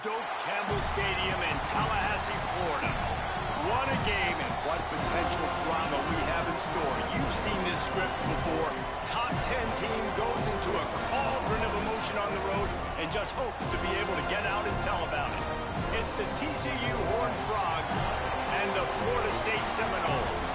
Doak Campbell Stadium in Tallahassee, Florida. What a game and what potential drama we have in store. You've seen this script before. Top 10 team goes into a cauldron of emotion on the road and just hopes to be able to get out and tell about it. It's the TCU Horned Frogs and the Florida State Seminoles.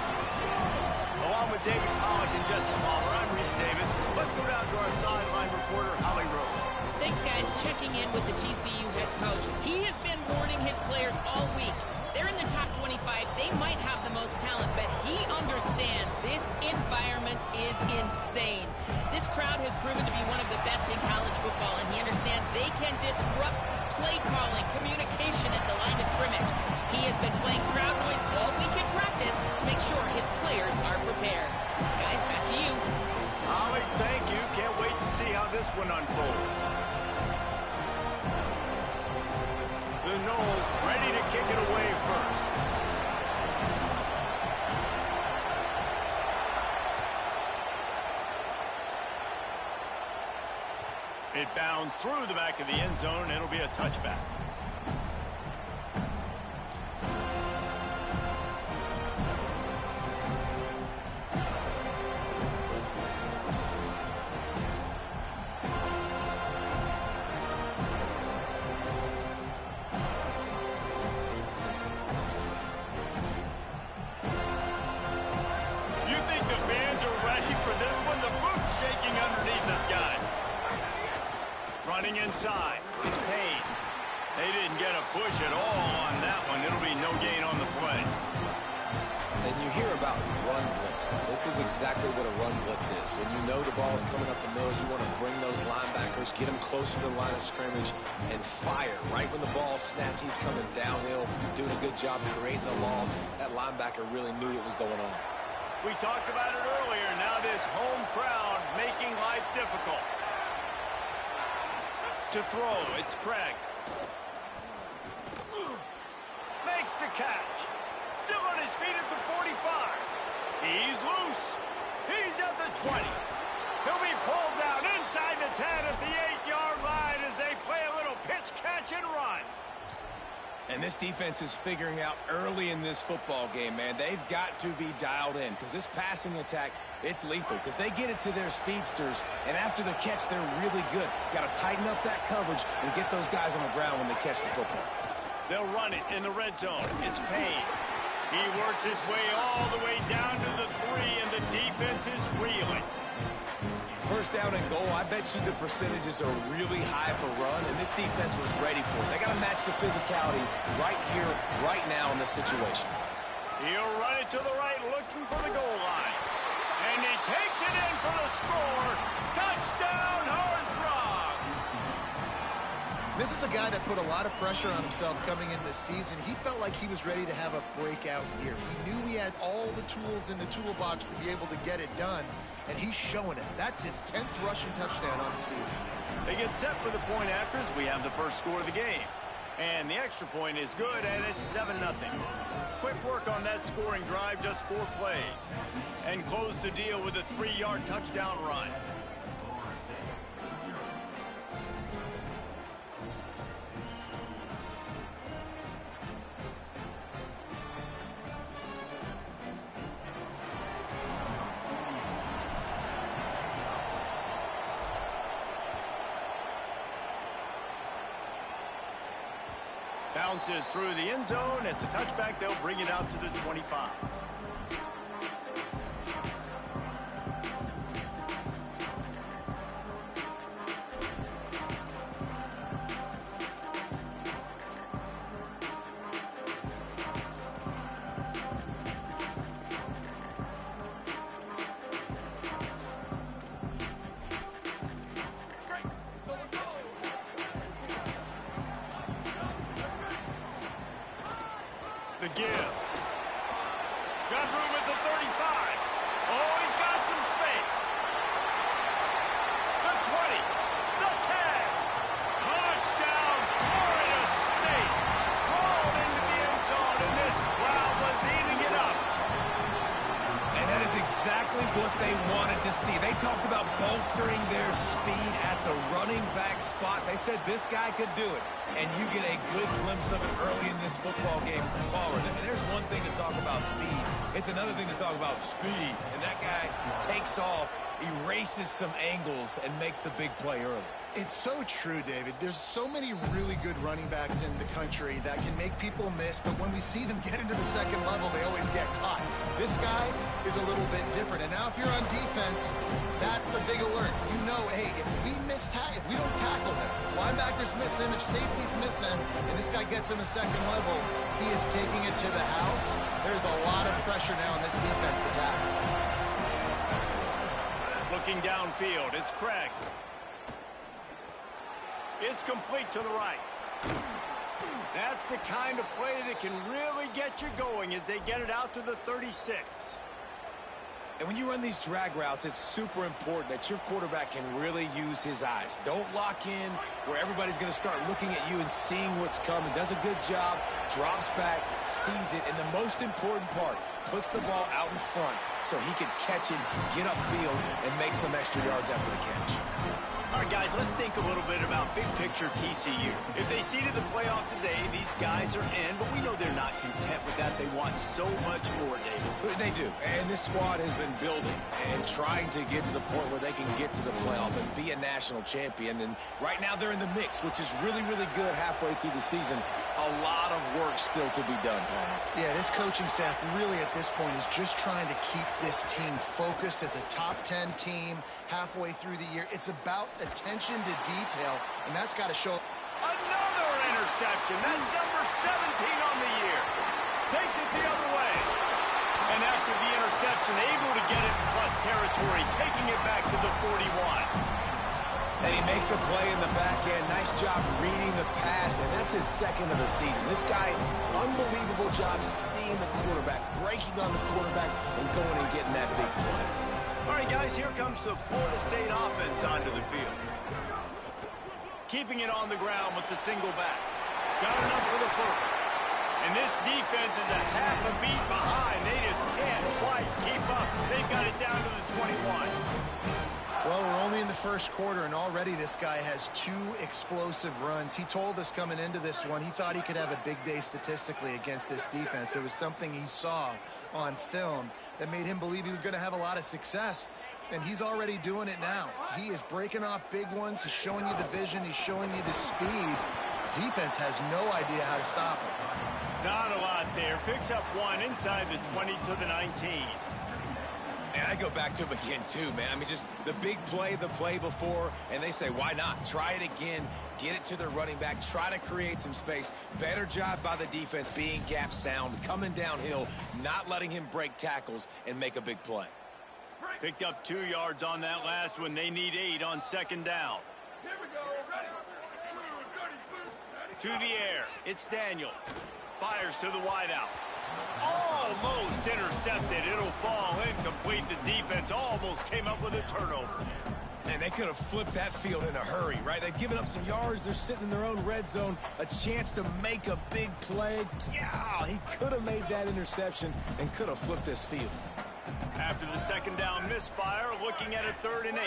Along with David Pollack and Jesse Lawler, I'm Reese Davis. Let's go down to our sideline reporter, Holly Rowe. Thanks, guys. Checking in with the TCU head coach. He has been warning his players all week. They're in the top 25. They might have the most talent, but he understands this environment is insane. This crowd has proven to be one of the best in college football, and he understands they can disrupt play calling, communication at the line of scrimmage. He has been playing crowd noise all week in practice to make sure his players are prepared. Guys, back to you. Holly, thank you. Can't wait to see how this one unfolds. The Noles ready to kick it away first. It bounds through the back of the end zone. It'll be a touchback. Running inside. It's Payne. They didn't get a push at all on that one. It'll be no gain on the play. And you hear about run blitzes. This is exactly what a run blitz is. When you know the ball's coming up the middle, you want to bring those linebackers, get them closer to the line of scrimmage, and fire. Right when the ball snapped, he's coming downhill, doing a good job creating the loss. That linebacker really knew what was going on. We talked about it earlier. Now this home crowd making life difficult. To throw, it's Craig. Makes the catch. Still on his feet at the 45. He's loose. He's at the 20. He'll be pulled down inside the 10 at the 8-yard line as they play a little pitch, catch, and run. And this defense is figuring out early in this football game, man. They've got to be dialed in because this passing attack, it's lethal because they get it to their speedsters, and after the catch, they're really good. Got to tighten up that coverage and get those guys on the ground when they catch the football. They'll run it in the red zone. It's Payne. He works his way all the way down to the 3, and the defense is reeling. First down and goal, I bet you the percentages are really high for run, and this defense was ready for it. They got to match the physicality right here, right now in this situation. He'll run it to the right, looking for the goal line. And he takes it in for the score. Touchdown, Horned Frogs! This is a guy that put a lot of pressure on himself coming in this season. He felt like he was ready to have a breakout year. He knew he had all the tools in the toolbox to be able to get it done. And he's showing it. That's his 10th rushing touchdown on the season. They get set for the point afters. We have the first score of the game. And the extra point is good, and it's 7-0. Quick work on that scoring drive, just 4 plays. And close the deal with a 3-yard touchdown run. Bounces through the end zone. It's a touchback. They'll bring it out to the 25. The give. Got room at the 35. Oh, he's got some space. The 20. The 10. Touchdown, Florida State. Rolled into the end zone, and this crowd was eating it up. And that is exactly what they wanted to see. They talked about bolstering their speed at the running back spot. They said this guy could do it. and you get a good glimpse of it early in this football game. Palmer, there's one thing to talk about speed. It's another thing to talk about speed. And that guy takes off, erases some angles, and makes the big play early. It's so true, David. There's so many really good running backs in the country that can make people miss, but when we see them get into the second level, they always get caught. This guy is a little bit different. And now if you're on defense, that's a big alert. You know, hey, if we don't tackle him, if linebackers miss him, if safeties miss him, and this guy gets in the second level, he is taking it to the house. There's a lot of pressure now on this defense to tackle. Looking downfield, it's Craig. It's complete to the right. That's the kind of play that can really get you going as they get it out to the 36. And when you run these drag routes, it's super important that your quarterback can really use his eyes. Don't lock in where everybody's going to start looking at you and seeing what's coming. Does a good job, drops back, sees it, and the most important part, puts the ball out in front so he can catch it, get upfield, and make some extra yards after the catch. All right, guys, let's think a little bit about big picture TCU. If they seeded the playoff today, these guys are in, but we know they're not content with that. They want so much more, David. They do, and this squad has been building and trying to get to the point where they can get to the playoff and be a national champion. And right now they're in the mix, which is really, really good halfway through the season. A lot of work still to be done, Palmer. Yeah, this coaching staff really at this point is just trying to keep this team focused as a top 10 team halfway through the year. It's about attention to detail, and that's got to show. Another interception. That's number 17 on the year. Takes it the other way. And after the interception, able to get it in plus territory, taking it back to the 41. And he makes a play in the back end. Nice job reading the pass, and that's his second of the season. This guy, unbelievable job seeing the quarterback, breaking on the quarterback, and going and getting that big play. All right, guys, here comes the Florida State offense onto the field. Keeping it on the ground with the single back. Got enough for the first. And this defense is a half a beat behind. They just can't quite keep up. They've got it down to the 21. Well, we're only in the first quarter, and already this guy has 2 explosive runs. He told us coming into this one he thought he could have a big day statistically against this defense. There was something he saw on film that made him believe he was going to have a lot of success, and he's already doing it now. He is breaking off big ones. He's showing you the vision. He's showing you the speed. Defense has no idea how to stop him. Not a lot there. Picks up 1 inside the 20 to the 19. And I go back to him again, too, man. I mean, just the big play, the play before, and they say, why not? Try it again, get it to their running back, try to create some space. Better job by the defense being gap sound, coming downhill, not letting him break tackles and make a big play. Picked up 2 yards on that last one. They need 8 on second down. Here we go. Ready. To the air. It's Daniels. Fires to the wideout. Almost intercepted. It'll fall incomplete. The defense almost came up with a turnover. And they could have flipped that field in a hurry, right? They've given up some yards. They're sitting in their own red zone. A chance to make a big play. Yeah, he could have made that interception and could have flipped this field. After the second down misfire, looking at a 3rd and 8.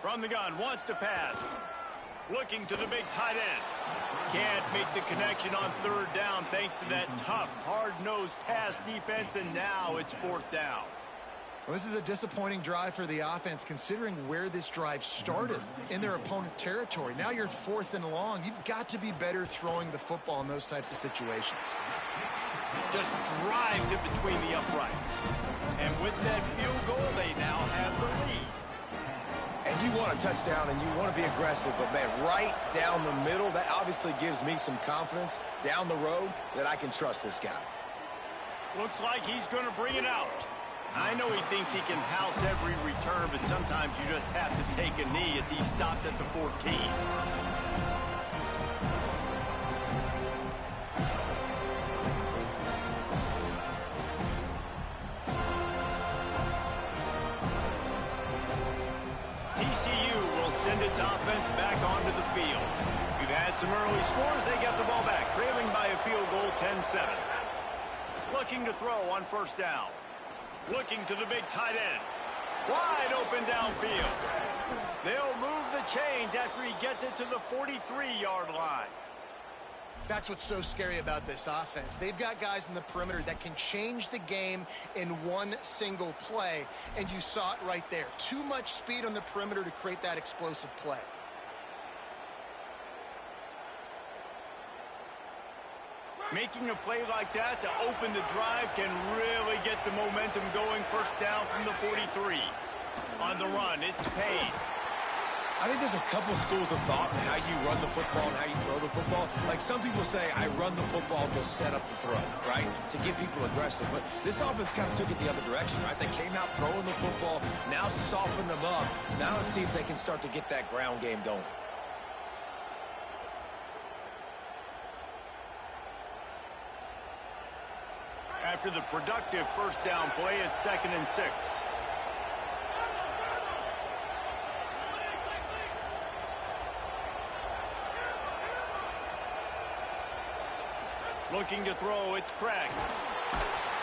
From the gun, wants to pass. Looking to the big tight end. Can't make the connection on 3rd down thanks to that tough, hard-nosed pass defense, and now it's 4th down. Well, this is a disappointing drive for the offense considering where this drive started in their opponent territory. Now you're 4th and long. You've got to be better throwing the football in those types of situations. Just drives it between the uprights. And with that field goal, they now have the lead. And you want a touchdown and you want to be aggressive, but, man, right down the middle, that obviously gives me some confidence down the road that I can trust this guy. Looks like he's going to bring it out. I know he thinks he can house every return, but sometimes you just have to take a knee as he stopped at the 14. Its offense back onto the field. We've had some early scores. They get the ball back, trailing by a field goal 10-7. Looking to throw on 1st down. Looking to the big tight end. Wide open downfield. They'll move the chains after he gets it to the 43-yard line. That's what's so scary about this offense. They've got guys in the perimeter that can change the game in one single play, and you saw it right there. Too much speed on the perimeter to create that explosive play. Making a play like that to open the drive can really get the momentum going. First down from the 43. On the run, it's paid. I think there's a couple schools of thought in how you run the football and how you throw the football. Like some people say, I run the football to set up the throw, right? To get people aggressive. But this offense kind of took it the other direction, right? They came out throwing the football, now soften them up. Now let's see if they can start to get that ground game going. After the productive first down play, it's 2nd and 6. Looking to throw, it's Craig.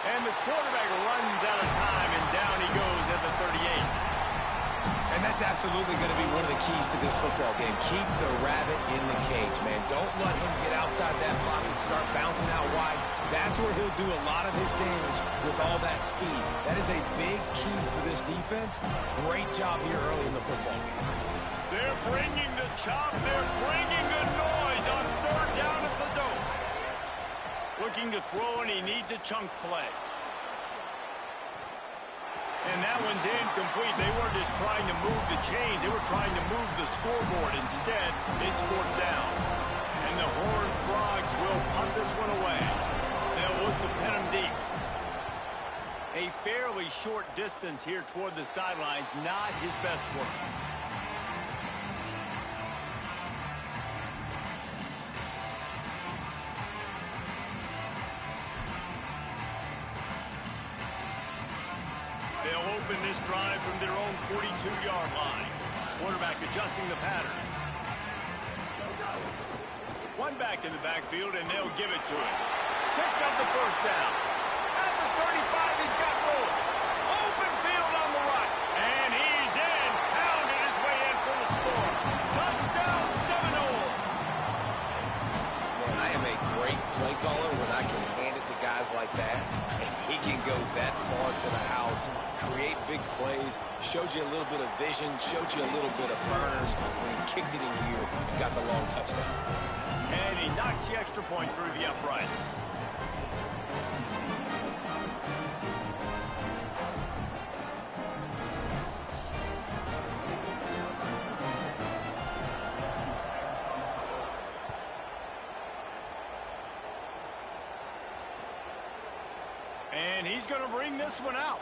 And the quarterback runs out of time, and down he goes at the 38. And that's absolutely going to be one of the keys to this football game. Keep the rabbit in the cage, man. Don't let him get outside that pocket and start bouncing out wide. That's where he'll do a lot of his damage with all that speed. That is a big key for this defense. Great job here early in the football game. They're bringing the chop. They're bringing the noise on 3rd down at the dome. Looking to throw, and he needs a chunk play. And that one's incomplete. They weren't just trying to move the chains. They were trying to move the scoreboard. Instead, it's 4th down. And the Horned Frogs will punt this one away. They'll look to pin him deep. A fairly short distance here toward the sidelines. Not his best work. They'll open this drive from their own 42-yard line. Quarterback adjusting the pattern. One back in the backfield, and they'll give it to him. Picks up the first down. At the 35, he's got room. Open field on the right. And he's in. Pounding his way in for the score. Touchdown, Seminoles. Man, I am a great play caller when I can hand it to guys like that. And he can go that far to the house, create big plays, showed you a little bit of vision, showed you a little bit of burners. When he kicked it in gear, got the long touchdown. And he knocks the extra point through the uprights. And he's going to bring this one out.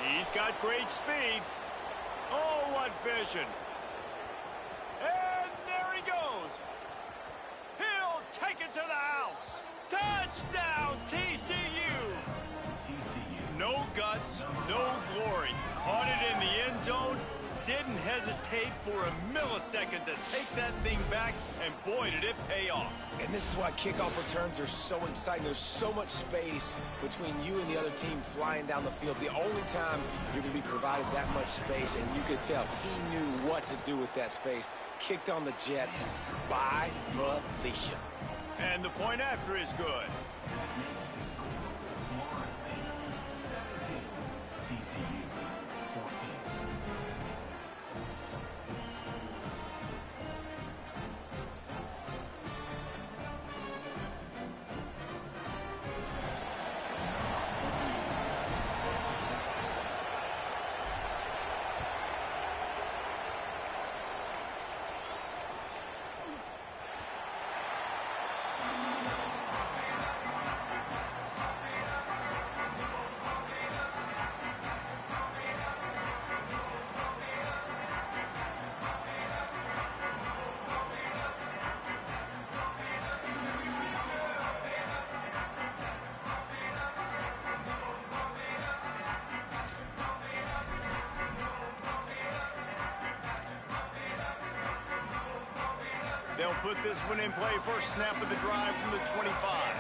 He's got great speed. Oh, what vision. And there he goes. He'll take it to the house. Touchdown, TCU. No guts, no glory. Caught it in the end zone. Didn't hesitate for a millisecond to take that thing back, and boy, did it pay off. And this is why kickoff returns are so exciting. There's so much space between you and the other team flying down the field. The only time you're going to be provided that much space, and you could tell he knew what to do with that space. Kicked on the Jets by Felicia. And the point after is good. They'll put this one in play. First snap of the drive from the 25.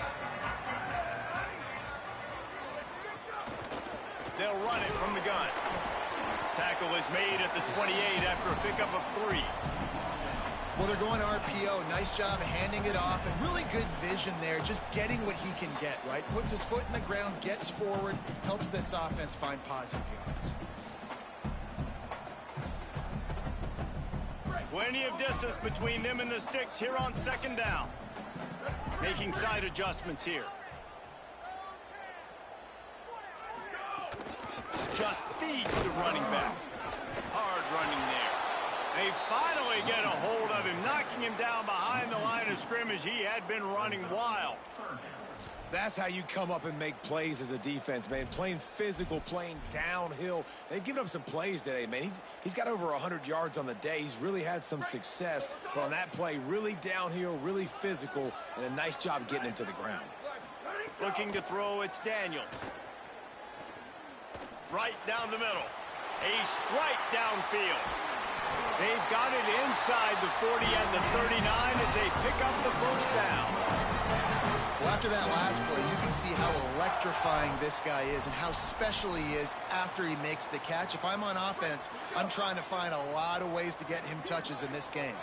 They'll run it from the gun. Tackle is made at the 28 after a pickup of 3. Well, they're going RPO. Nice job handing it off, and really good vision there, just getting what he can get, right? Puts his foot in the ground, gets forward, helps this offense find positive yards. Plenty of distance between them and the sticks here on second down. Making side adjustments here. Just feeds the running back. Hard running there. They finally get a hold of him, knocking him down behind the line of scrimmage. He had been running wild. That's how you come up and make plays as a defense, man. Playing physical, playing downhill. They've given up some plays today, man. He's got over 100 yards on the day. He's really had some success. But on that play, really downhill, really physical, and a nice job getting him to the ground. Looking to throw, it's Daniels. Right down the middle. A strike downfield. They've got it inside the 40 and the 39 as they pick up the first down. Well, after that last play, you can see how electrifying this guy is and how special he is after he makes the catch. If I'm on offense, I'm trying to find a lot of ways to get him touches in this game.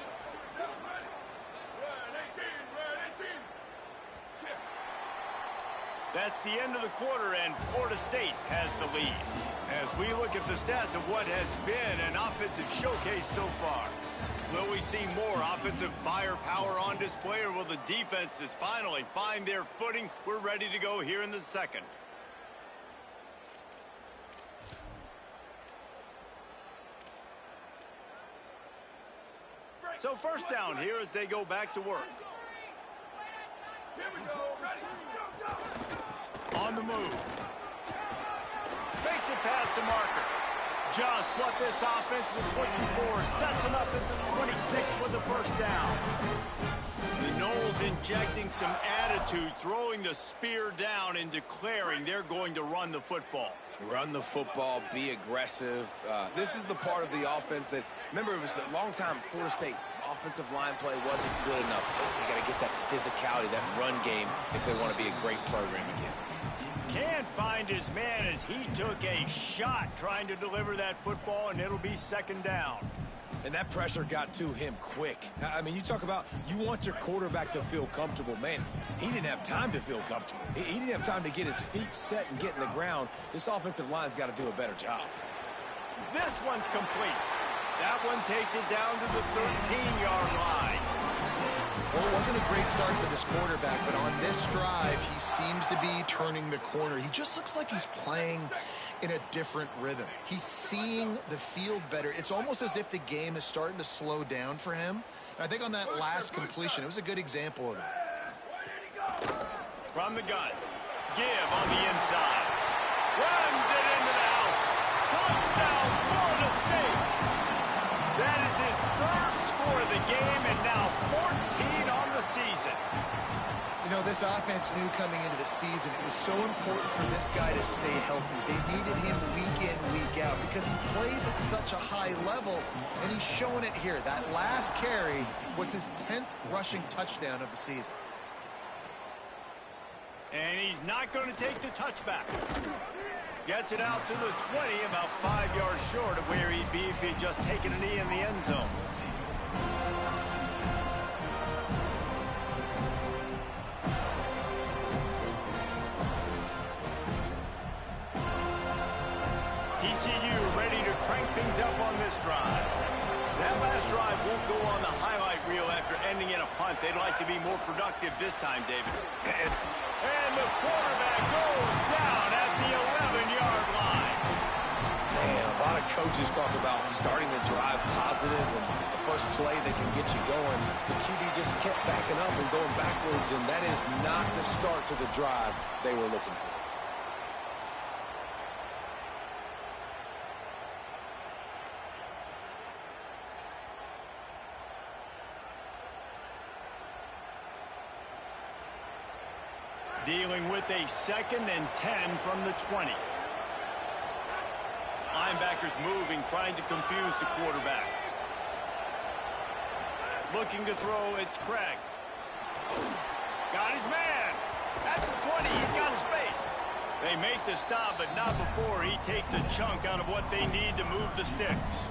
That's the end of the quarter, and Florida State has the lead. As we look at the stats of what has been an offensive showcase so far, will we see more offensive firepower on display, or will the defenses finally find their footing? We're ready to go here in the second. So first down here as they go back to work. Here we go. Ready. Go, go. On the move. Makes it past the marker. Just what this offense was looking for. Sets them up at the 26 with the first down. The Noles injecting some attitude, throwing the spear down and declaring they're going to run the football. Run the football, be aggressive. This is the part of the offense that, remember, it was a long time Florida State offensive line play wasn't good enough. They got to get that physicality, that run game, if they want to be a great program again. Can't find his man as he took a shot trying to deliver that football, and it'll be second down. And that pressure got to him quick. I mean, you talk about you want your quarterback to feel comfortable. Man, he didn't have time to feel comfortable. He didn't have time to get his feet set and get in the ground. This offensive line's got to do a better job. This one's complete. That one takes it down to the 13-yard line. Well, it wasn't a great start for this quarterback, but on this drive, he seems to be turning the corner. He just looks like he's playing in a different rhythm. He's seeing the field better. It's almost as if the game is starting to slow down for him. And I think on that last completion, it was a good example of that. From the gun, give on the inside. Runs it into the house. Touchdown, Florida State. That is his third score of the game, and now 14 on the season. You know, this offense knew coming into the season it was so important for this guy to stay healthy. They needed him week in, week out because he plays at such a high level, and he's showing it here. That last carry was his 10th rushing touchdown of the season. And he's not going to take the touchback. Gets it out to the 20, about 5 yards short of where he'd be if he'd just taken a knee in the end zone. TCU ready to crank things up on this drive. That last drive won't go on the highlight reel after ending in a punt. They'd like to be more productive this time, David. And the quarterback goes down at the 11-yard line. Man, a lot of coaches talk about starting the drive positive and the first play that can get you going. The QB just kept backing up and going backwards, and that is not the start to the drive they were looking for. Dealing with a 2nd and 10 from the 20. Linebackers moving, trying to confuse the quarterback. Looking to throw, it's Craig. Got his man. That's the 20, he's got space. They make the stop, but not before he takes a chunk out of what they need to move the sticks.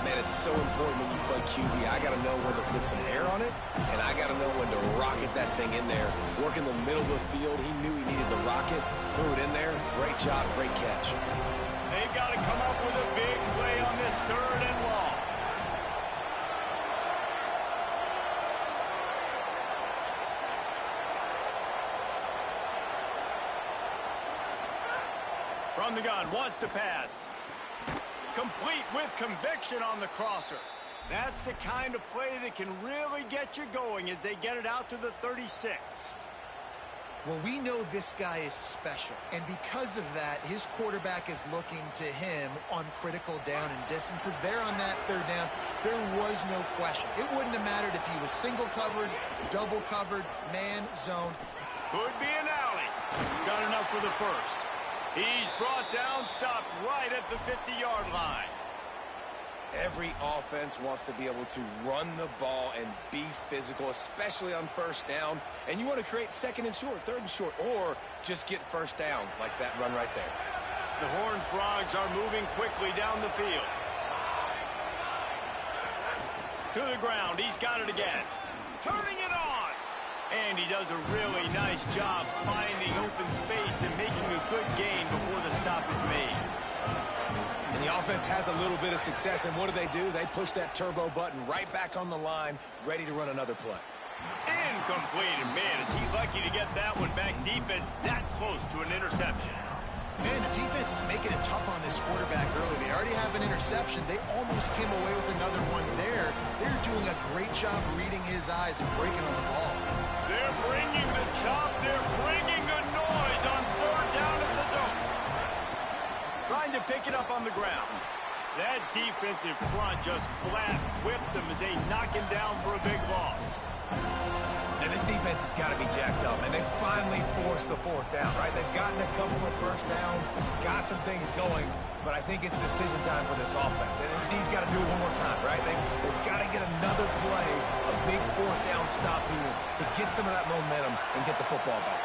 Man, it's so important when you play QB. I got to know when to put some air on it, and I got to know when to rocket that thing in there. Work in the middle of the field. He knew he needed to rocket, threw it in there. Great job, great catch. They've got to come up with a big play on this 3rd and long. From the gun, wants to pass. Complete with conviction on the crosser. That's the kind of play that can really get you going as they get it out to the 36. Well, we know this guy is special, and because of that, his quarterback is looking to him on critical down and distances. There on that 3rd down, there was no question. It wouldn't have mattered if he was single covered, double covered, man, zone. Could be an alley. Got enough for the first. He's brought down, stopped right at the 50-yard line. Every offense wants to be able to run the ball and be physical, especially on 1st down. And you want to create 2nd and short, 3rd and short, or just get 1st downs like that run right there. The Horned Frogs are moving quickly down the field. To the ground, he's got it again. Turning it on. And he does a really nice job finding open space and making a good gain before the stop is made. And the offense has a little bit of success, and what do? They push that turbo button right back on the line, ready to run another play. Incomplete, and man, is he lucky to get that one back. Defense that close to an interception. Man, the defense is making it tough on this quarterback early. They already have an interception. They almost came away with another one there. They're doing a great job reading his eyes and breaking on the ball. They're bringing the chop. They're bringing the noise on 3rd down at the dome. Trying to pick it up on the ground. That defensive front just flat whipped them as they knock him down for a big loss. And this defense has got to be jacked up, and they finally forced the 4th down, right? They've gotten a couple of 1st downs, got some things going, but I think it's decision time for this offense. And this D's got to do it one more time, right? They've got to get another play, a big 4th down stop here to get some of that momentum and get the football back.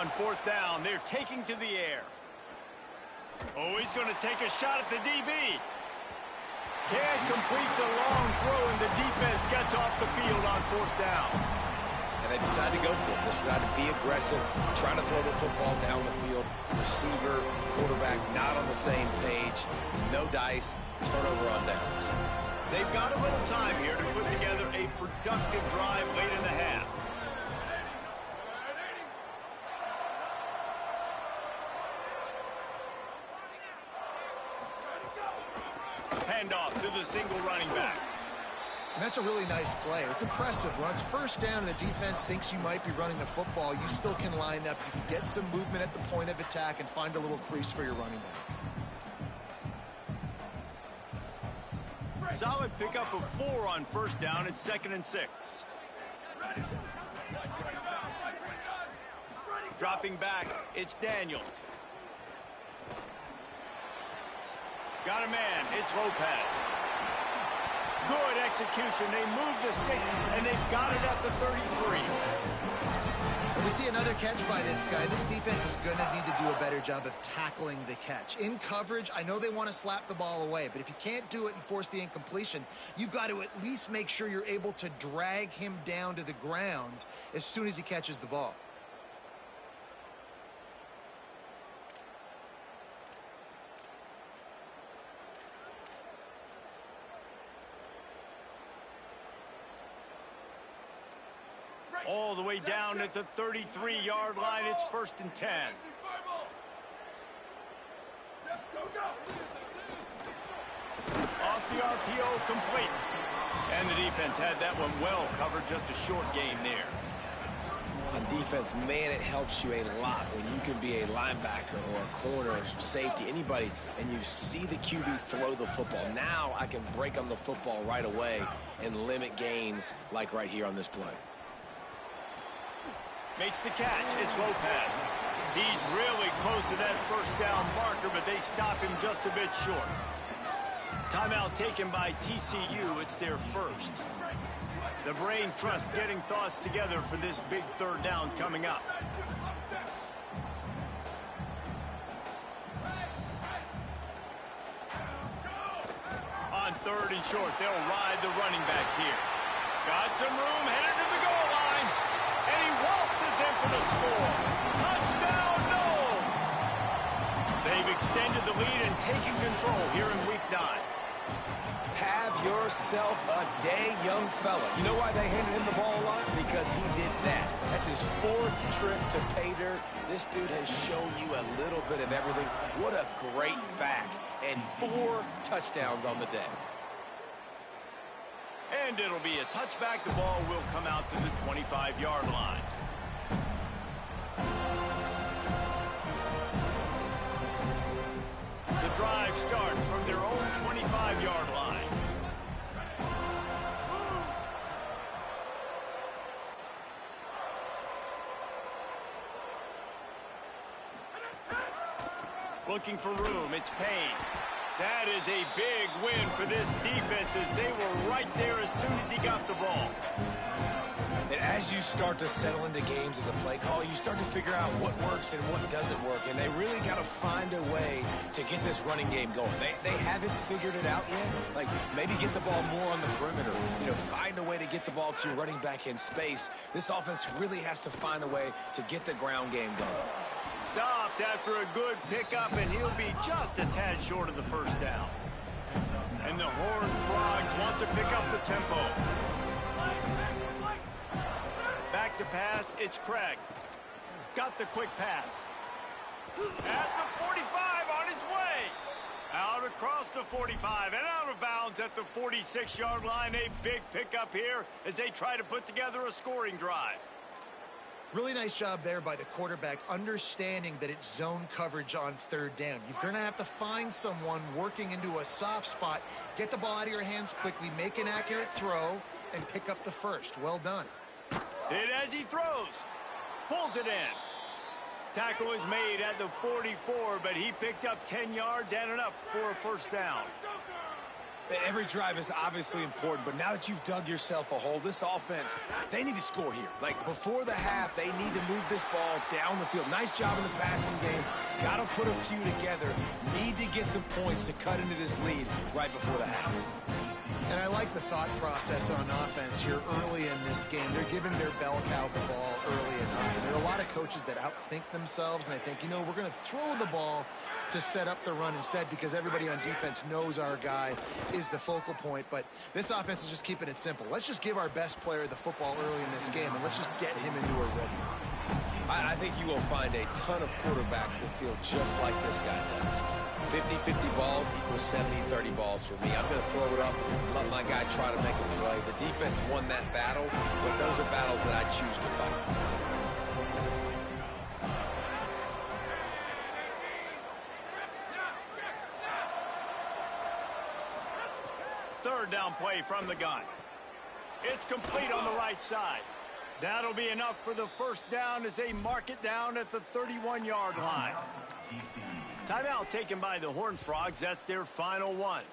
On 4th down, they're taking to the air. Oh, he's going to take a shot at the DB. Can't complete the long throw, and the defense gets off the field on 4th down. And they decide to go for it. They decide to be aggressive, try to throw the football down the field. Receiver, quarterback, not on the same page. No dice, turnover on downs. They've got a little time here to put together a productive drive late in the half. Handoff to the single running back. And that's a really nice play. It's impressive. When it's 1st down and the defense thinks you might be running the football, you still can line up. You can get some movement at the point of attack and find a little crease for your running back. Solid pickup of 4 on 1st down and 2nd and 6. Dropping back, it's Daniels. Got a man, it's Lopez. Good execution, they move the sticks, and they've got it at the 33. When we see another catch by this guy, this defense is going to need to do a better job of tackling the catch. In coverage, I know they want to slap the ball away, but if you can't do it and force the incompletion, you've got to at least make sure you're able to drag him down to the ground as soon as he catches the ball. All the way down at the 33-yard line. It's 1st and 10. Off the RPO, complete. And the defense had that one well covered. Just a short game there. On defense, man, it helps you a lot when you can be a linebacker or a corner or safety, anybody, and you see the QB throw the football. Now I can break on the football right away and limit gains like right here on this play. Makes the catch. It's Lopez. He's really close to that first down marker, but they stop him just a bit short. Timeout taken by TCU. It's their first. The brain trust getting thoughts together for this big third down coming up. On third and short, they'll ride the running back here. Got some room, headed to the goal line. And he waltzes in for the score. Touchdown, Knowles! They've extended the lead and taken control here in Week 9. Have yourself a day, young fella. You know why they handed him the ball a lot? Because he did that. That's his 4th trip to pay dirt. This dude has shown you a little bit of everything. What a great back. And 4 touchdowns on the day. And it'll be a touchback. The ball will come out to the 25-yard line. The drive starts from their own 25-yard line. Looking for room, it's Payne. That is a big win for this defense as they were right there as soon as he got the ball. And as you start to settle into games as a play call, you start to figure out what works and what doesn't work. And they really got to find a way to get this running game going. They haven't figured it out yet. Like, maybe get the ball more on the perimeter. You know, find a way to get the ball to your running back in space. This offense really has to find a way to get the ground game going. Stopped after a good pickup, and he'll be just a tad short of the first down. And the Horned Frogs want to pick up the tempo. Back to pass, it's Craig. Got the quick pass. At the 45, on his way. Out across the 45 and out of bounds at the 46-yard line. A big pickup here as they try to put together a scoring drive. Really nice job there by the quarterback, understanding that it's zone coverage on third down. You're going to have to find someone working into a soft spot, get the ball out of your hands quickly, make an accurate throw, and pick up the first. Well done. Hit as he throws. Pulls it in. Tackle is made at the 44, but he picked up 10 yards and enough for a first down. Every drive is obviously important, but now that you've dug yourself a hole, this offense, they need to score here. Like, before the half, they need to move this ball down the field. Nice job in the passing game. Got to put a few together. Need to get some points to cut into this lead right before the half. And I like the thought process on offense here early in this game. They're giving their bell cow the ball early enough. And there are a lot of coaches that outthink themselves, and they think, you know, we're going to throw the ball to set up the run instead because everybody on defense knows our guy is the focal point. But this offense is just keeping it simple. Let's just give our best player the football early in this game, and let's just get him into a rhythm. I think you will find a ton of quarterbacks that feel just like this guy does. 50-50 balls equals 70-30 balls for me. I'm going to throw it up, let my guy try to make a play. The defense won that battle, but those are battles that I choose to fight. Third down play from the gun. It's complete on the right side. That'll be enough for the first down as they mark it down at the 31-yard line. Timeout taken by the Horned Frogs. That's their final one.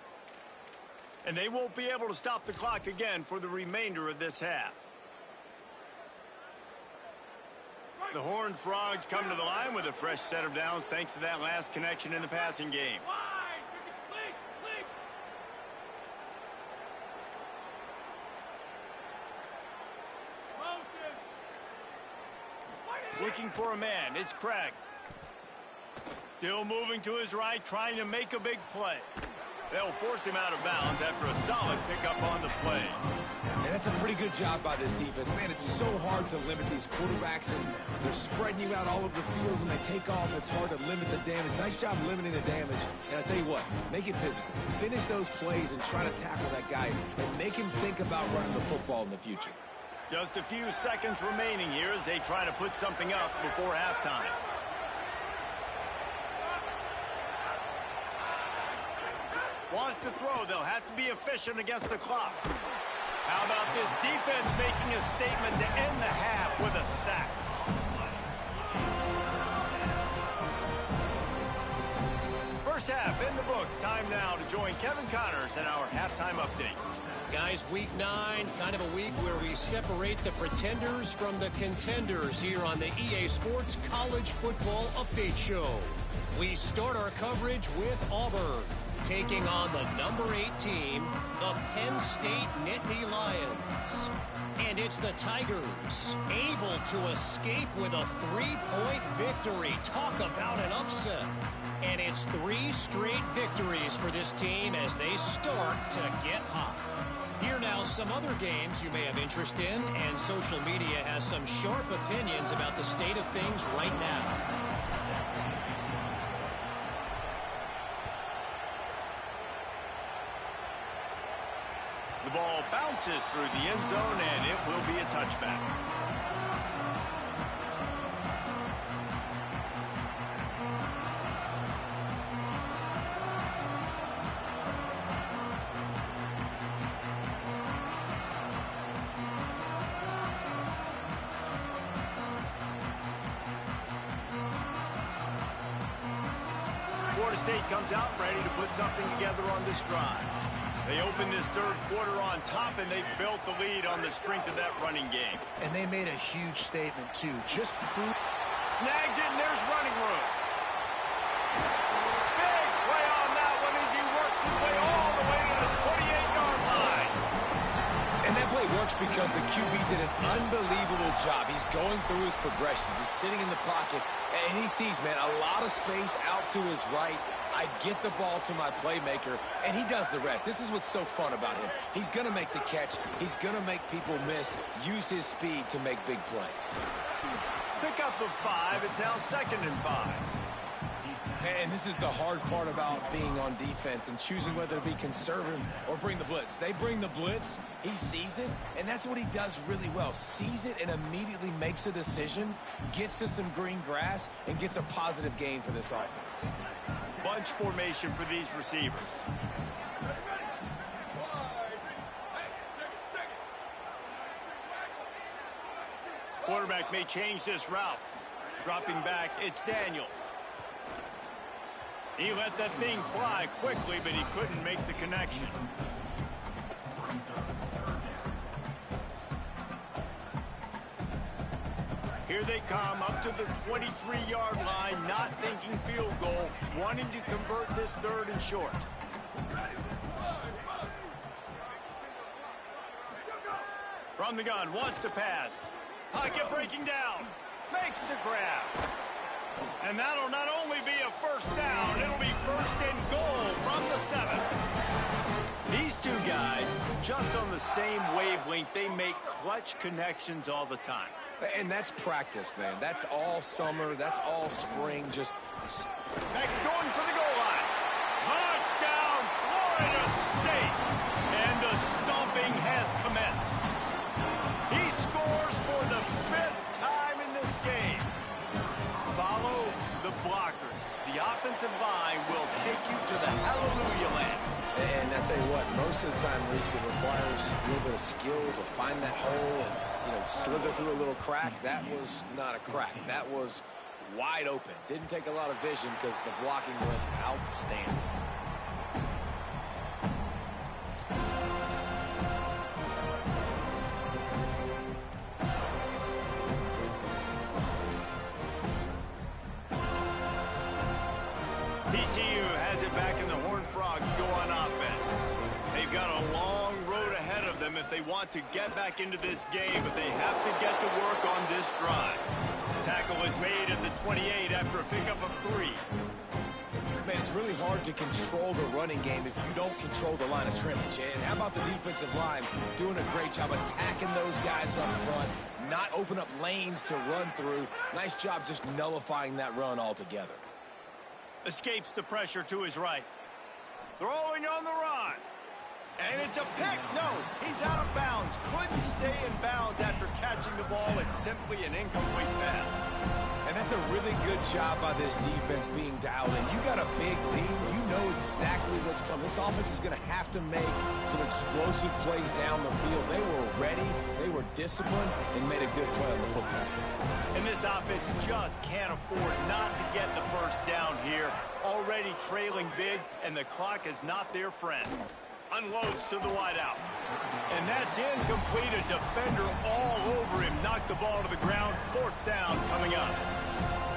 And they won't be able to stop the clock again for the remainder of this half. The Horned Frogs come to the line with a fresh set of downs thanks to that last connection in the passing game. Looking for a man. It's Craig. Still moving to his right, trying to make a big play. They'll force him out of bounds after a solid pickup on the play. And that's a pretty good job by this defense. Man, it's so hard to limit these quarterbacks, and they're spreading you out all over the field. When they take off, it's hard to limit the damage. Nice job limiting the damage. And I'll tell you what, make it physical. Finish those plays and try to tackle that guy and make him think about running the football in the future. Just a few seconds remaining here as they try to put something up before halftime. Wants to throw. They'll have to be efficient against the clock. How about this defense making a statement to end the half with a sack? Kevin Connors and our halftime update. Guys, week 9, kind of a week where we separate the pretenders from the contenders here on the EA Sports College Football Update Show. We start our coverage with Auburn, taking on the number 8 team, the Penn State Nittany Lions. And it's the Tigers, able to escape with a 3-point victory. Talk about an upset. And it's 3 straight victories for this team as they start to get hot. Here now, some other games you may have interest in, and social media has some sharp opinions about the state of things right now. The ball bounces through the end zone, and it will be a touchback. Florida State comes out ready to put something together on this drive. They open this third quarter on top, and they built the lead on the strength of that running game. And they made a huge statement, too. Just prove. Snags it, and there's running room. Big play on that one as he works his way all the way to the 28-yard line. And that play works because the QB did an unbelievable job. He's going through his progressions. He's sitting in the pocket, and he sees, man, a lot of space out to his right. I get the ball to my playmaker, and he does the rest. This is what's so fun about him. He's going to make the catch. He's going to make people miss, use his speed to make big plays. Pickup of 5. It's now 2nd and 5. And this is the hard part about being on defense and choosing whether to be conservative or bring the blitz. They bring the blitz, he sees it, and that's what he does really well. Sees it and immediately makes a decision, gets to some green grass, and gets a positive gain for this offense. Bunch formation for these receivers. Quarterback may change this route. Dropping back, it's Daniels. He let that thing fly quickly, but he couldn't make the connection. Here they come up to the 23-yard line, not thinking field goal, wanting to convert this 3rd and short. From the gun, wants to pass. Pocket breaking down, makes the grab. And that'll not only be a 1st down, it'll be 1st and goal from the 7. These two guys, just on the same wavelength, they make clutch connections all the time. And that's practice, man. That's all summer. That's all spring. Just Next going for the goal line. Touchdown, Florida State. And the stomping has commenced. He scores for the 5th time in this game. Follow the blockers. The offensive line will take you to the hallelujah land. And I tell you what, most of the time, Reese, it requires a little bit of skill to find that hole and, slither through a little crack. That was not a crack. That was wide open. Didn't take a lot of vision because the blocking was outstanding. TCU has it back and the Horned Frogs go on offense. They've got a long road ahead of them if they want to get back into this game, but they have to get to work on this drive. Tackle is made at the 28 after a pickup of 3. Man, it's really hard to control the running game if you don't control the line of scrimmage. And how about the defensive line doing a great job attacking those guys up front, not open up lanes to run through. Nice job just nullifying that run altogether. Escapes the pressure to his right. Throwing on the run. And it's a pick. No, he's out of bounds. Couldn't stay in bounds after catching the ball. It's simply an incomplete pass. And that's a really good job by this defense being dialed in. You got a big lead. You know exactly what's coming. This offense is going to have to make some explosive plays down the field. They were ready, they were disciplined, and made a good play on the football. And this offense just can't afford not to get the first down here. Already trailing big, and the clock is not their friend. Unloads to the wideout. And that's incomplete. A defender all over him. Knocked the ball to the ground. Fourth down coming up.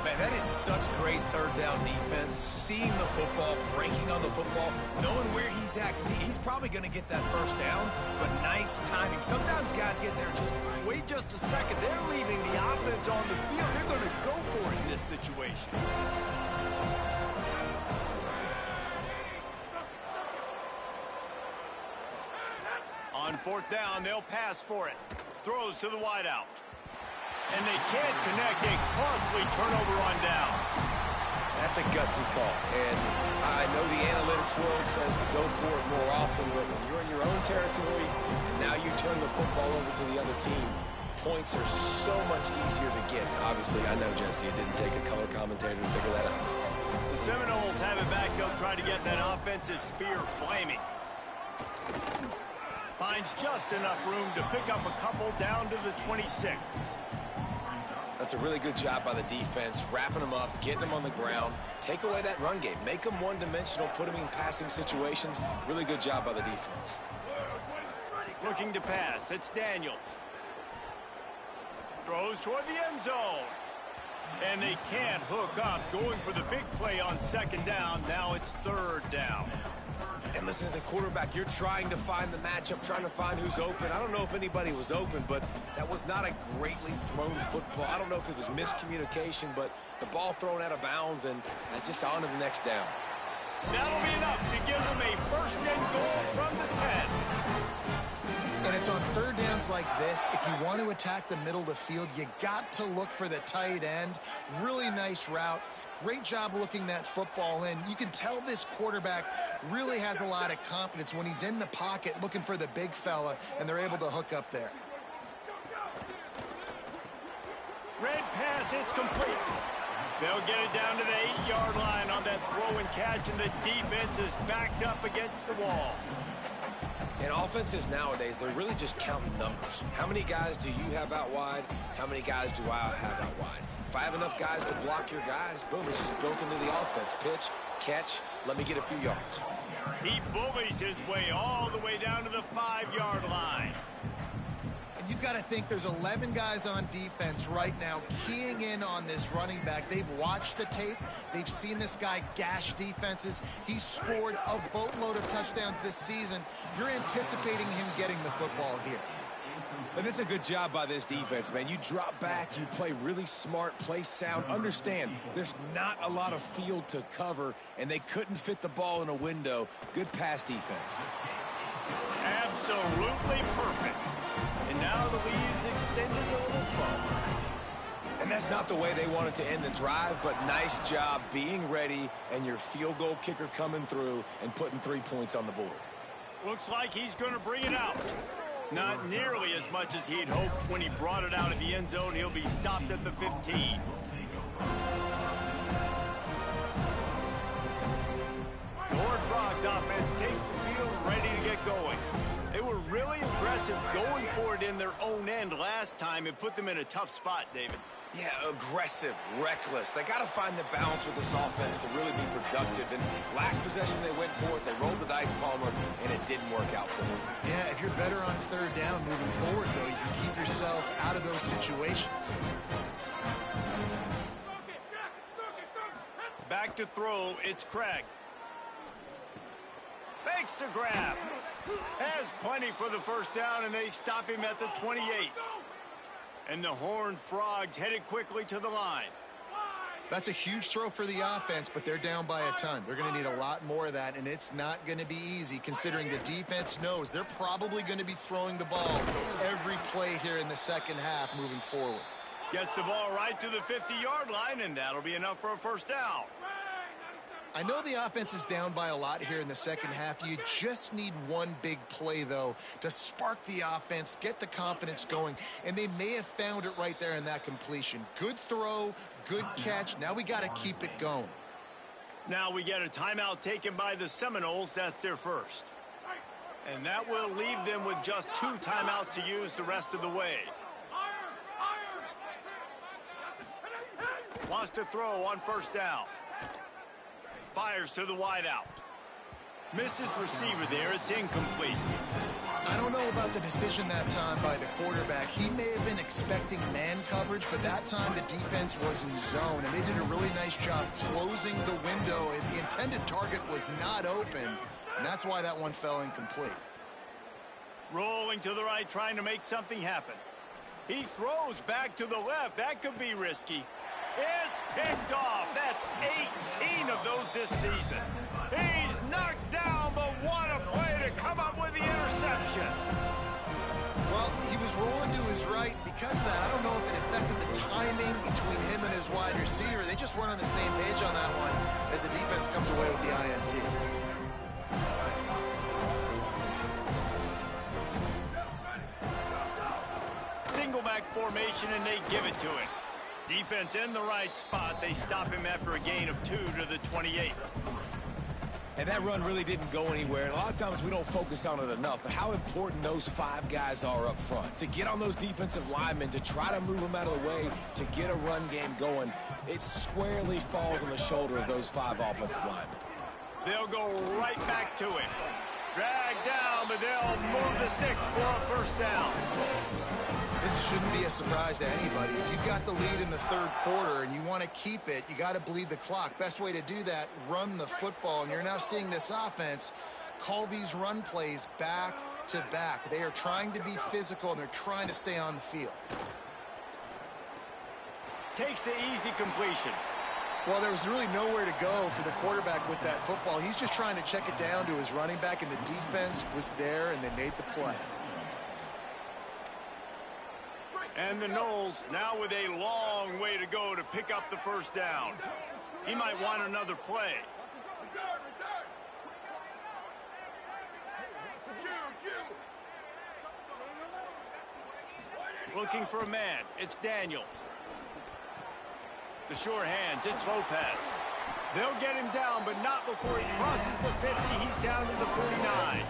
Man, that is such great third down defense. Seeing the football, breaking on the football, knowing where he's at. Because he's probably going to get that first down, but nice timing. Sometimes guys get there just... Wait just a second. They're leaving the offense on the field. They're going to go for it in this situation. On fourth down, they'll pass for it. Throws to the wideout. And they can't connect. A costly turnover on down. That's a gutsy call. And I know the analytics world says to go for it more often, but when you're in your own territory and now you turn the football over to the other team, points are so much easier to get. Obviously, I know, Jesse, it didn't take a color commentator to figure that out. The Seminoles have it back. They'll try to get that offensive spear flaming. Finds just enough room to pick up a couple down to the 26. That's a really good job by the defense, wrapping them up, getting them on the ground, take away that run game, make them one-dimensional, put them in passing situations. Really good job by the defense. Looking to pass, it's Daniels. Throws toward the end zone. And they can't hook up, going for the big play on second down. Now it's third down. And listen, as a quarterback, you're trying to find the matchup, trying to find who's open. I don't know if anybody was open, but that was not a greatly thrown football. I don't know if it was miscommunication, but the ball thrown out of bounds and just on to the next down. That'll be enough to give them a first and goal from the 10. And it's on third downs like this. If you want to attack the middle of the field, you got to look for the tight end. Really nice route. Great job looking that football in. You can tell this quarterback really has a lot of confidence when he's in the pocket looking for the big fella, and they're able to hook up there. Red pass, it's complete. They'll get it down to the 8-yard line on that throw and catch, and the defense is backed up against the wall. And offenses nowadays, they're really just counting numbers. How many guys do you have out wide? How many guys do I have out wide? If I have enough guys to block your guys, boom, it's just built into the offense. Pitch, catch, let me get a few yards. He bullies his way all the way down to the 5-yard line. And you've got to think there's 11 guys on defense right now keying in on this running back. They've watched the tape. They've seen this guy gash defenses. He's scored a boatload of touchdowns this season. You're anticipating him getting the football here. And it's a good job by this defense, man. You drop back, you play really smart, play sound. Understand, there's not a lot of field to cover, and they couldn't fit the ball in a window. Good pass defense. Absolutely perfect. And now the lead is extended a little forward. And that's not the way they wanted to end the drive, but nice job being ready and your field goal kicker coming through and putting 3 points on the board. Looks like he's going to bring it out. Not nearly as much as he'd hoped when he brought it out of the end zone. He'll be stopped at the 15. The Horned Frogs offense takes the field ready to get going. They were really aggressive going for it in their own end last time and put them in a tough spot, David. Yeah, aggressive, reckless. They got to find the balance with this offense to really be productive. And last possession, they went for it. They rolled the dice, Palmer, and it didn't work out for them. Yeah, if you're better on third down moving forward, though, you can keep yourself out of those situations. Back to throw, it's Craig. Fakes to grab. Has plenty for the first down, and they stop him at the 28. And the Horned Frogs headed quickly to the line. That's a huge throw for the offense, but they're down by a ton. They're going to need a lot more of that, and it's not going to be easy considering the defense knows they're probably going to be throwing the ball every play here in the second half moving forward. Gets the ball right to the 50-yard line, and that'll be enough for a first down. I know the offense is down by a lot here in the second half. You just need one big play, though, to spark the offense, get the confidence going, and they may have found it right there in that completion. Good throw, good catch. Now we got to keep it going. Now we get a timeout taken by the Seminoles. That's their first. And that will leave them with just 2 timeouts to use the rest of the way. Wants to throw on first down. Fires to the wideout. Missed his receiver there. It's incomplete. I don't know about the decision that time by the quarterback. He may have been expecting man coverage, but that time the defense was in zone, and they did a really nice job closing the window. The intended target was not open, and that's why that one fell incomplete. Rolling to the right, trying to make something happen. He throws back to the left. That could be risky. It's picked off. That's 18 of those this season. He's knocked down, but what a play to come up with the interception. Well, he was rolling to his right, and because of that, I don't know if it affected the timing between him and his wide receiver. They just weren't on the same page on that one as the defense comes away with the INT. Single back formation, and they give it to him. Defense in the right spot. They stop him after a gain of 2 to the 28. And that run really didn't go anywhere. And a lot of times we don't focus on it enough, but how important those 5 guys are up front. To get on those defensive linemen, to try to move them out of the way, to get a run game going, it squarely falls on the shoulder of those 5 offensive linemen. They'll go right back to him. Drag down, but they'll move the sticks for a first down. This shouldn't be a surprise to anybody. If you've got the lead in the third quarter and you want to keep it, you got to bleed the clock. Best way to do that, run the football. And you're now seeing this offense call these run plays back to back. They are trying to be physical, and they're trying to stay on the field. Takes the easy completion. Well, there was really nowhere to go for the quarterback with that football. He's just trying to check it down to his running back, and the defense was there, and they made the play. And the Noles now with a long way to go to pick up the first down. He might want another play. Looking for a man. It's Daniels. The sure hands. It's Lopez. They'll get him down, but not before he crosses the 50. He's down to the 49.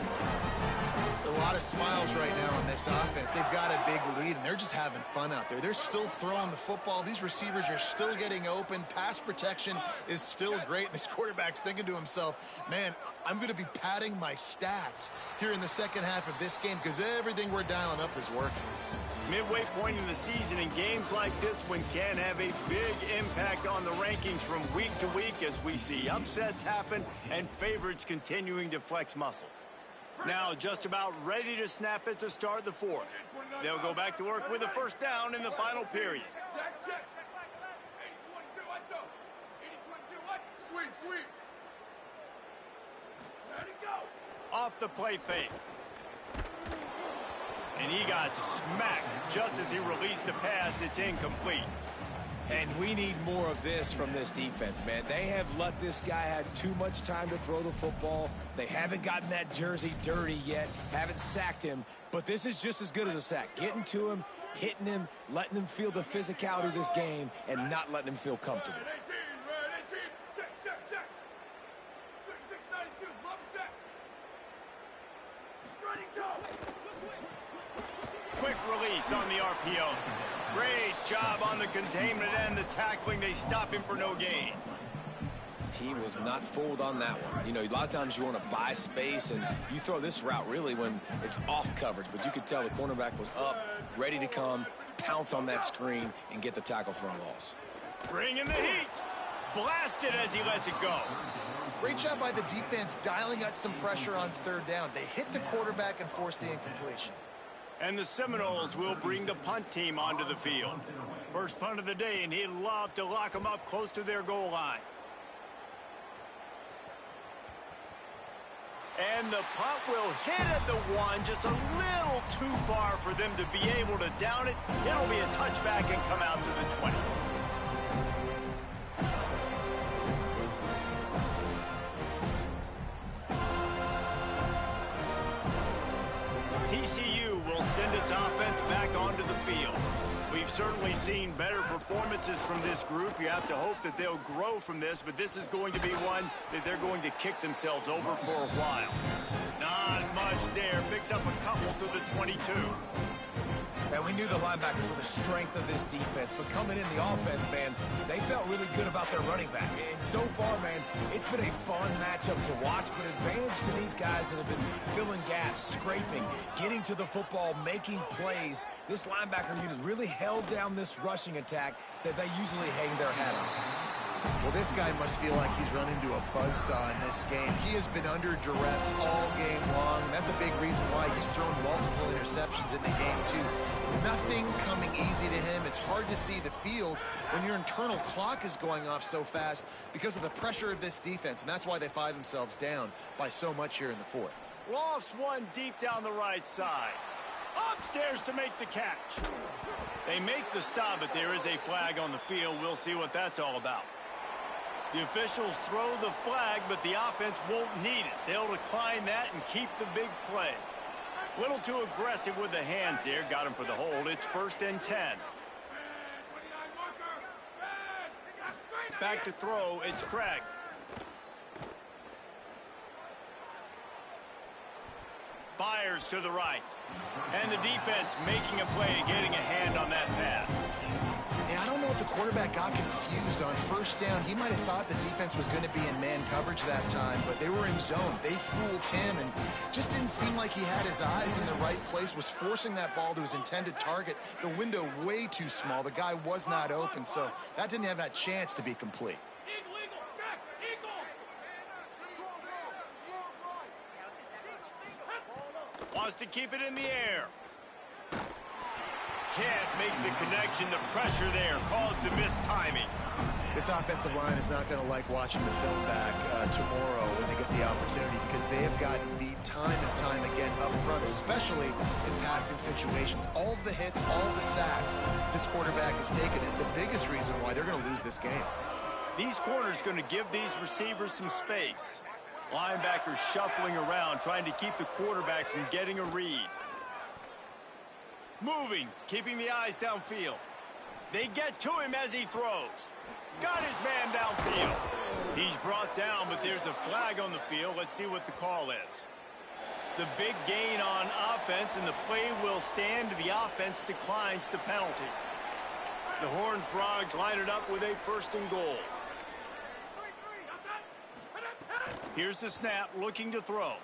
A lot of smiles right now on this offense. They've got a big lead, and they're just having fun out there. They're still throwing the football. These receivers are still getting open. Pass protection is still great. This quarterback's thinking to himself, man, I'm going to be padding my stats here in the second half of this game because everything we're dialing up is working. Midway point in the season, and games like this one can have a big impact on the rankings from week to week as we see upsets happen and favorites continuing to flex muscle. Now just about ready to snap it to start the fourth. They'll go back to work with a first down in the final period. Check. 80-22, ISO. 80-22, what? Sweep. Ready, go. Off the play fake. And he got smacked just as he released the pass. It's incomplete. And we need more of this from this defense, man. They have let this guy have too much time to throw the football. They haven't gotten that jersey dirty yet, haven't sacked him. But this is just as good as a sack. Getting to him, hitting him, letting him feel the physicality of this game, and not letting him feel comfortable. Red 18. Check. 36-92, love check. Ready, go. Quick release on the RPO. Great job on the containment and the tackling. They stop him for no gain. He was not fooled on that one. You know, a lot of times you want to buy space, and you throw this route really when it's off coverage. But you could tell the cornerback was up, ready to come, pounce on that screen, and get the tackle for a loss. Bringing the heat. Blasted as he lets it go. Great job by the defense dialing out some pressure on third down. They hit the quarterback and forced the incompletion. And the Seminoles will bring the punt team onto the field. First punt of the day, and he'd love to lock them up close to their goal line. And the punt will hit at the 1, just a little too far for them to be able to down it. It'll be a touchback and come out to the 20. send its offense back onto the field. We've certainly seen better performances from this group. You have to hope that they'll grow from this, but this is going to be one that they're going to kick themselves over for a while. Not much there. Picks up a couple to the 22. And we knew the linebackers were the strength of this defense, but coming in the offense, man, they felt really good about their running back. And so far, man, it's been a fun matchup to watch, but advantage to these guys that have been filling gaps, scraping, getting to the football, making plays. This linebacker unit really held down this rushing attack that they usually hang their hat on. Well, this guy must feel like he's run into a buzzsaw in this game. He has been under duress all game long, and that's a big reason why he's thrown multiple interceptions in the game, too. Nothing coming easy to him. It's hard to see the field when your internal clock is going off so fast because of the pressure of this defense, and that's why they find themselves down by so much here in the fourth. Lofts one deep down the right side. Upstairs to make the catch. They make the stop, but there is a flag on the field. We'll see what that's all about. The officials throw the flag, but the offense won't need it. They'll decline that and keep the big play. Little too aggressive with the hands there. Got him for the hold. It's 1st and 10. Back to throw. It's Craig. Fires to the right. And the defense making a play, getting a hand on that pass. Yeah, I don't know if the quarterback got confused on 1st down. He might have thought the defense was going to be in man coverage that time, but they were in zone. They fooled him and just didn't seem like he had his eyes in the right place, was forcing that ball to his intended target. The window way too small. The guy was not open, so that didn't have that chance to be complete. Wants to keep it in the air. Can't make the connection. The pressure there caused the missed timing. This offensive line is not going to like watching the film back tomorrow when they get the opportunity, because they have gotten beat time and time again up front, especially in passing situations. All of the hits, all of the sacks this quarterback has taken is the biggest reason why they're going to lose this game. These corners going to give these receivers some space. Linebackers shuffling around, trying to keep the quarterback from getting a read. Moving, keeping the eyes downfield. They get to him as he throws. Got his man downfield. He's brought down, but there's a flag on the field. Let's see what the call is. The big gain on offense, and the play will stand. The offense declines the penalty. The Horned Frogs line it up with a 1st and goal. Here's the snap, looking to throw.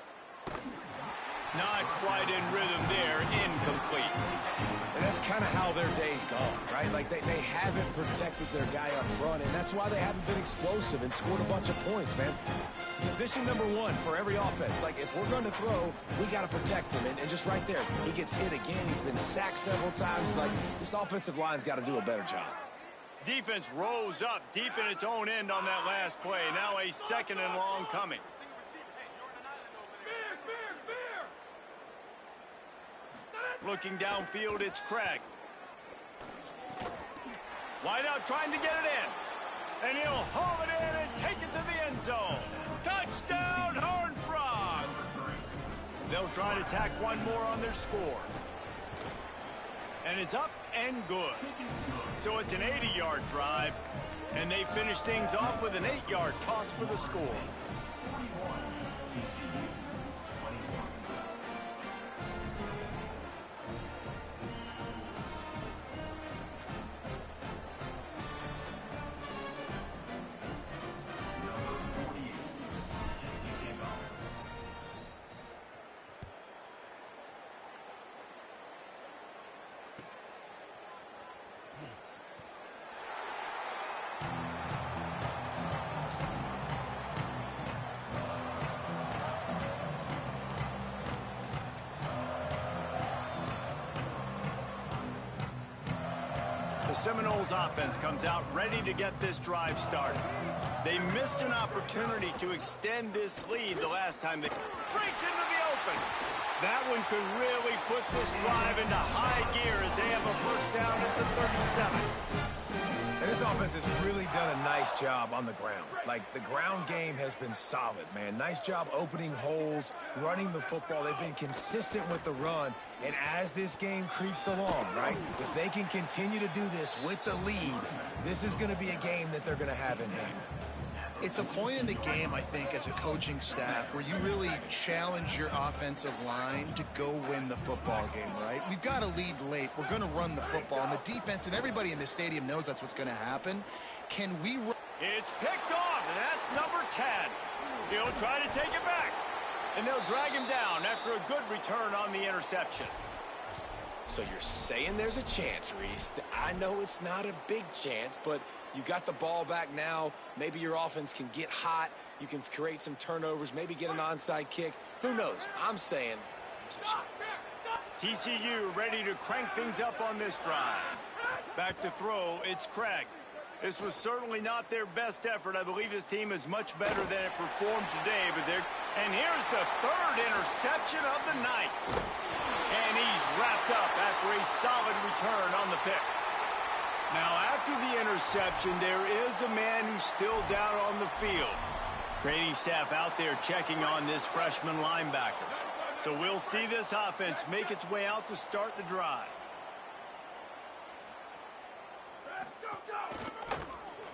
Not quite in rhythm there, incomplete. And that's kind of how their day's gone, right? Like they haven't protected their guy up front, and that's why they haven't been explosive and scored a bunch of points, man. Position number 1 for every offense. Like, if we're going to throw, we got to protect him. And just right there, he gets hit again. He's been sacked several times. Like, this offensive line's got to do a better job. Defense rose up deep in its own end on that last play. Now a 2nd and long coming. Looking downfield, it's Craig. Wide out, trying to get it in. And he'll haul it in and take it to the end zone. Touchdown, Horned Frogs! They'll try to tack one more on their score. And it's up and good. So it's an 80-yard drive, and they finish things off with an 8-yard toss for the score. Seminoles offense comes out ready to get this drive started. They missed an opportunity to extend this lead the last time. They breaks into the open. That one could really put this drive into high gear as they have a first down at the 37. And this offense has really done a nice job on the ground. Like, the ground game has been solid, man. Nice job opening holes, running the football. They've been consistent with the run. And as this game creeps along, right, if they can continue to do this with the lead, this is going to be a game that they're going to have in hand. It's a point in the game, I think, as a coaching staff where you really challenge your offensive line to go win the football game, right? We've got to lead late. We're going to run the football. And the defense and everybody in the stadium knows that's what's going to happen. Can we run? It's picked off, and that's number 10. He'll try to take it back. And they'll drag him down after a good return on the interception. So you're saying there's a chance, Reese. I know it's not a big chance, but you got the ball back now. Maybe your offense can get hot. You can create some turnovers, maybe get an onside kick. Who knows? I'm saying there's a chance. TCU ready to crank things up on this drive. Back to throw, it's Craig. This was certainly not their best effort. I believe this team is much better than it performed today. And here's the third interception of the night. And he's wrapped up after a solid return on the pick. Now, after the interception, there is a man who's still down on the field. Training staff out there checking on this freshman linebacker. So we'll see this offense make its way out to start the drive.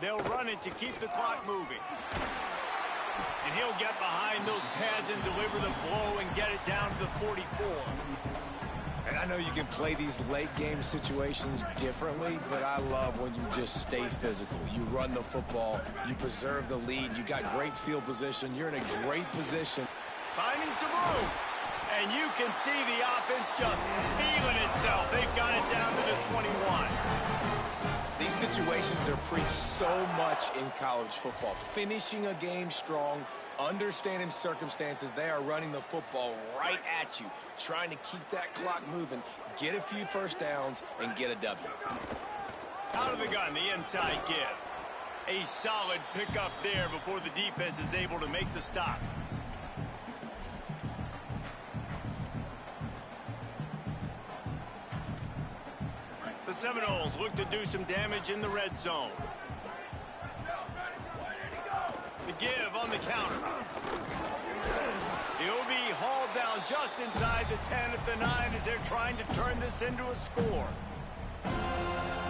They'll run it to keep the clock moving. And he'll get behind those pads and deliver the blow and get it down to the 44. And I know you can play these late game situations differently, but I love when you just stay physical. You run the football, you preserve the lead, you got great field position, you're in a great position. Finding some room. And you can see the offense just feeling itself. They've got it down to the 21. These situations are preached so much in college football. Finishing a game strong, understanding circumstances. They are running the football right at you, trying to keep that clock moving, get a few first downs, and get a W. Out of the gun, the inside give. A solid pickup there before the defense is able to make the stop. The Seminoles look to do some damage in the red zone. The give on the counter. He'll be hauled down just inside the 10 at the 9 as they're trying to turn this into a score.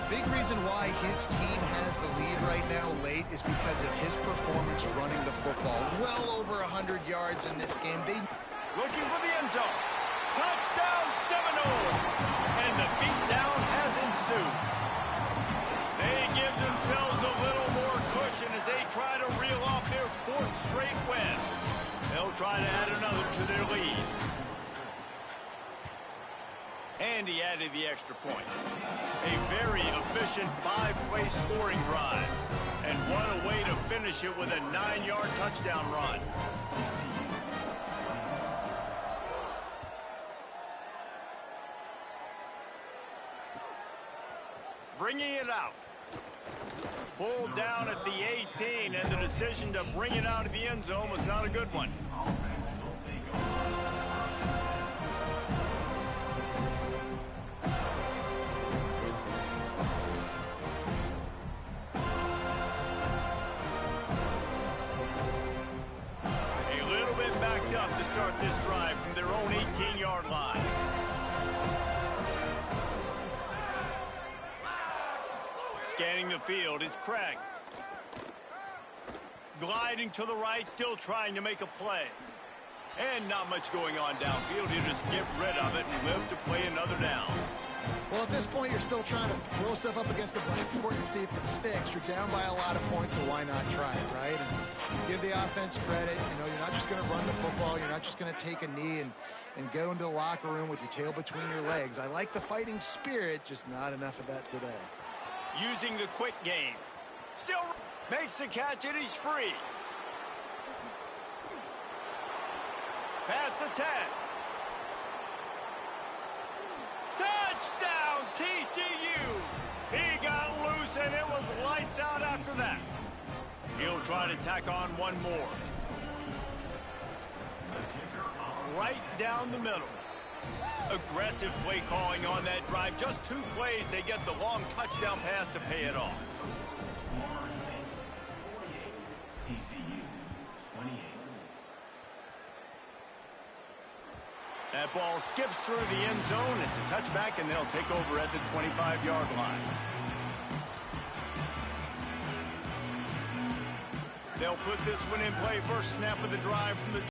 Big reason why his team has the lead right now late is because of his performance running the football. Well over 100 yards in this game. Looking for the end zone. Touchdown Seminoles! And the beatdown has ensued. They give themselves a little more cushion as they try to reel off their fourth straight win. They'll try to add another to their lead. And he added the extra point. A very efficient 5-play scoring drive. And what a way to finish it with a 9-yard touchdown run. Bringing it out. Pulled down at the 18, and the decision to bring it out of the end zone was not a good one. A little bit backed up to start this drive from their own 18-yard line. Scanning the field, it's Craig. Gliding to the right, still trying to make a play. And not much going on downfield. He'll just get rid of it and live to play another down. Well, at this point, you're still trying to throw stuff up against the blackboard and see if it sticks. You're down by a lot of points, so why not try it, right? And give the offense credit. You know, you're not just going to run the football. You're not just going to take a knee and go into the locker room with your tail between your legs. I like the fighting spirit, just not enough of that today. Using the quick game. Still makes the catch and he's free. Past the 10. Touchdown TCU. He got loose and it was lights out after that. He'll try to tack on one more. right down the middle. Aggressive play calling on that drive. Just 2 plays, they get the long touchdown pass to pay it off. That ball skips through the end zone. It's a touchback, and they'll take over at the 25-yard line. They'll put this one in play. First snap of the drive from the